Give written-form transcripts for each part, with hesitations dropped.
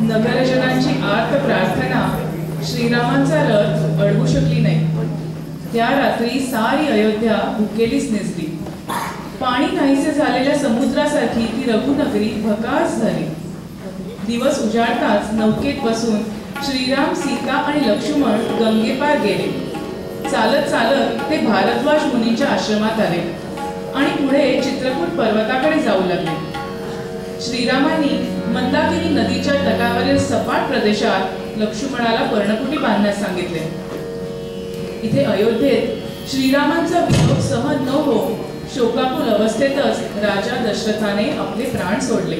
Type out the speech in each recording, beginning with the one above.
नगरजनांची आर्त प्रार्थना श्रीरामांचा रथ अडवू शकली नाही. त्या रात्री सारी अयोध्या भुकेलीच निजली. पाणी नाहीसे झालेल्या समुद्रासारखी ती रघुनगरी भकास झाली. दिवस उजाडताच नौकेत बसून श्रीराम, सीता आणि लक्ष्मण गंगेपार गेले. चालत चालत ते भारद्वाज मुनींच्या आश्रमात आले आणि पुढे चित्रकूट पर्वताकडे जाऊ लागले. श्रीरामांनी मंदाकिनी नदीच्या तटावरील सपाट प्रदेशात लक्ष्मणाला पर्णकुटी बांधण्यास सांगितले. इथे अयोध्येत श्रीरामांचा वियोग सहन न हो शोकाकुल अवस्थेतच राजा दशरथाने आपले प्राण सोडले.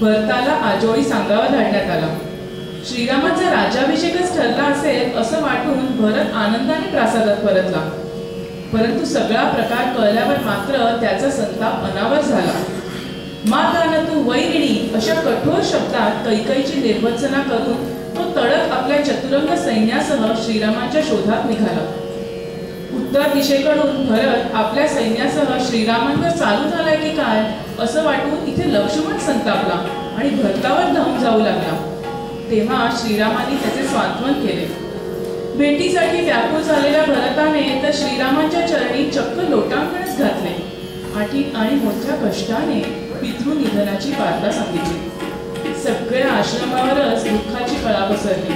भरताला आजोळी सांगावा धाडण्यात आला. श्रीरामांचा राज्याभिषेकच ठरला असेल असं वाटून भरत आनंदाने प्रासादात परतला. परंतु सगळा प्रकार कळल्यावर मात्र त्याचा संताप अनावर झाला. माता न तू वैरिणी अशा कठोर शब्दात कैकेयीची निर्वचना करून तो तडक आपल्या चतुरंग सैन्यासह श्रीरामांच्या शोधात निघाला. उत्तर दिशेकडून भरत आपल्या सैन्यासह श्रीरामांवर चालून आलाय की काय असं वाटून इथे लक्ष्मण संतापला आणि भरतावर धावून जाऊ लागला. तेव्हा श्रीरामांनी त्याचे सांत्वन केले. भेटीसाठी व्याकुळ झालेल्या भरताने तर श्रीरामांच्या चरणी चक्क लोटांगणच घातले आणि मोठ्या कष्टाने पितृनिधनाची वार्ता सांगितली. सगळ्या आश्रमावरच दुःखाची कळा पसरली.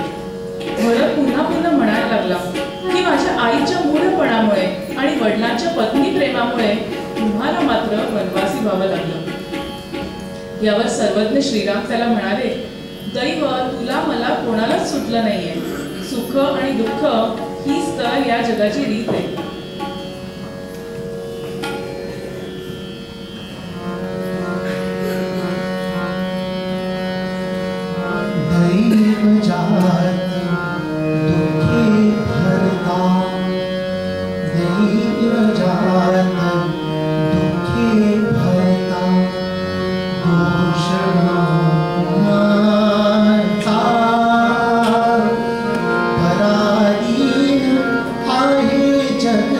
भरत पुन्हा पुन्हा म्हणायला लागला की माझ्या आईच्या मूढपणामुळे आणि वडिलांच्या पत्नी प्रेमामुळे तुम्हाला मात्र वनवासी व्हावं लागलं. यावर सर्वज्ञ श्रीराम त्याला म्हणाले, दैव तुला मला कोणालाच सुटलं नाहीये. सुख आणि दुःख हीच तर या जगाची रीत आहे. आहे जग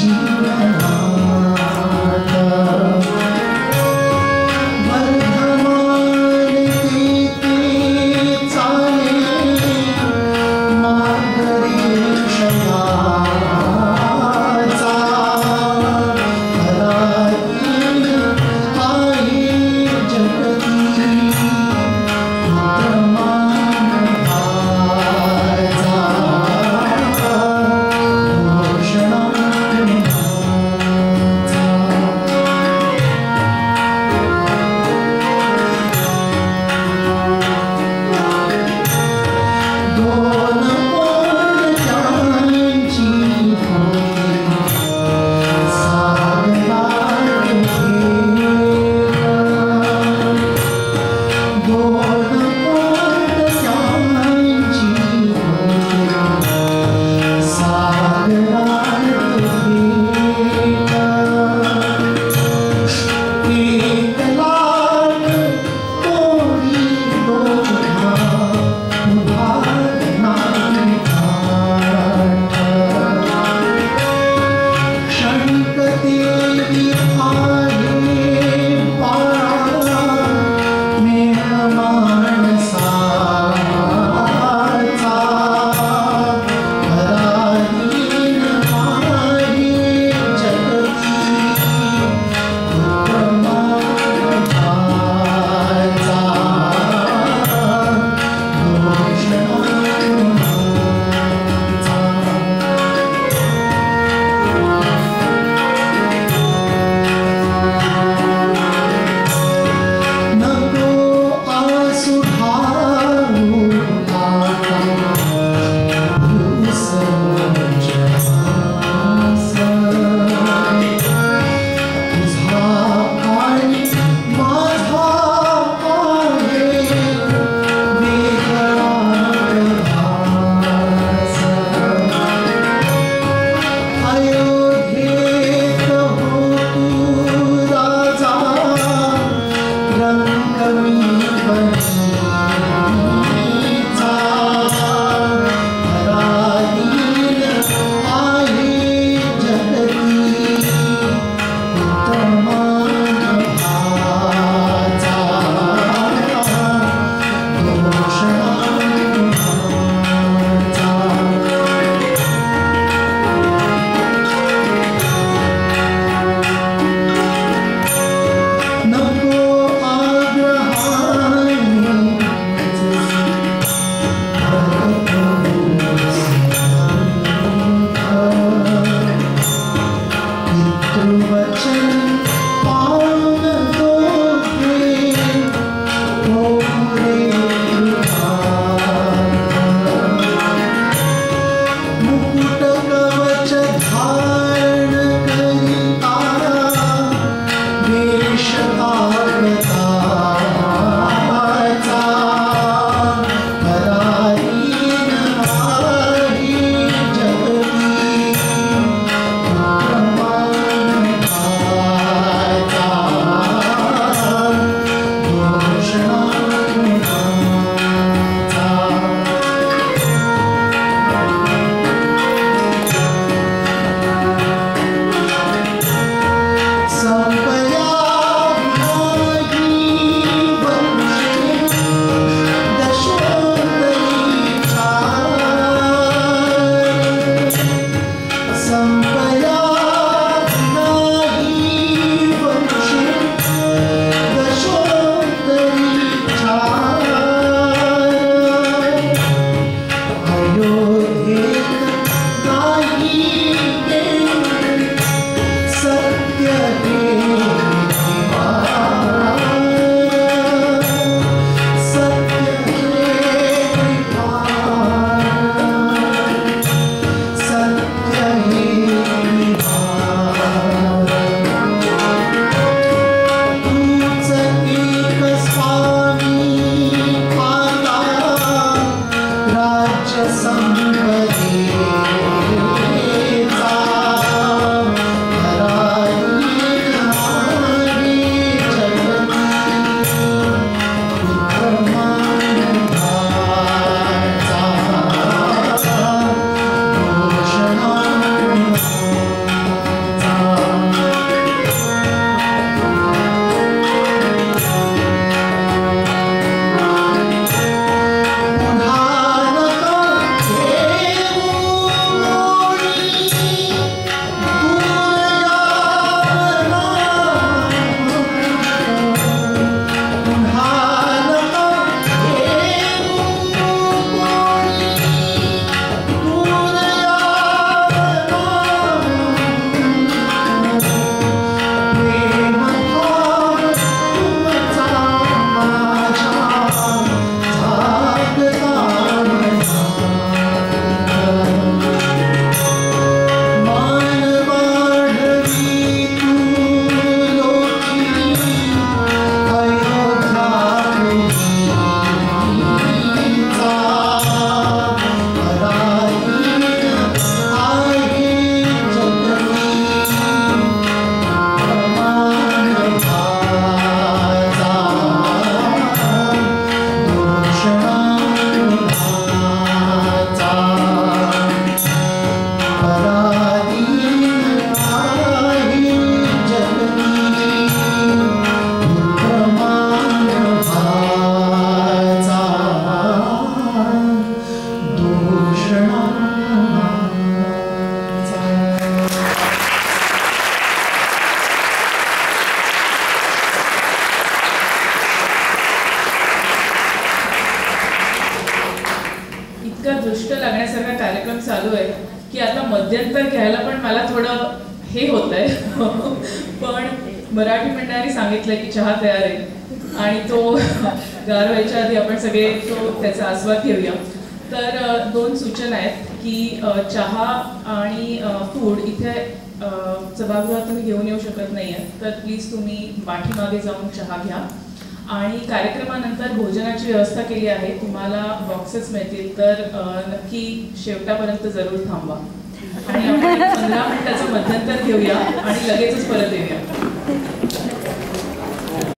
जी आता मध्यंतर घ्यायला पण मला थोडं हे होत आहे. पण मराठी मंडळाने सांगितलं की चहा तयार आहे आणि तो गार व्हायच्या आधी आपण सगळे त्याचा आस्वाद घेऊया. तर 2 सूचना आहेत की चहा आणि फूड इथे सभागृहात तुम्ही घेऊन येऊ शकत नाही आहे, तर प्लीज तुम्ही पाठीमागे जाऊन चहा घ्या. आणि कार्यक्रमानंतर भोजनाची व्यवस्था केली आहे, तुम्हाला बॉक्सेस मिळतील, तर नक्की शेवटापर्यंत जरूर थांबवा आणि आपण 15 मिनिटाचं मध्यंतर घेऊया आणि लगेचच परत येऊया.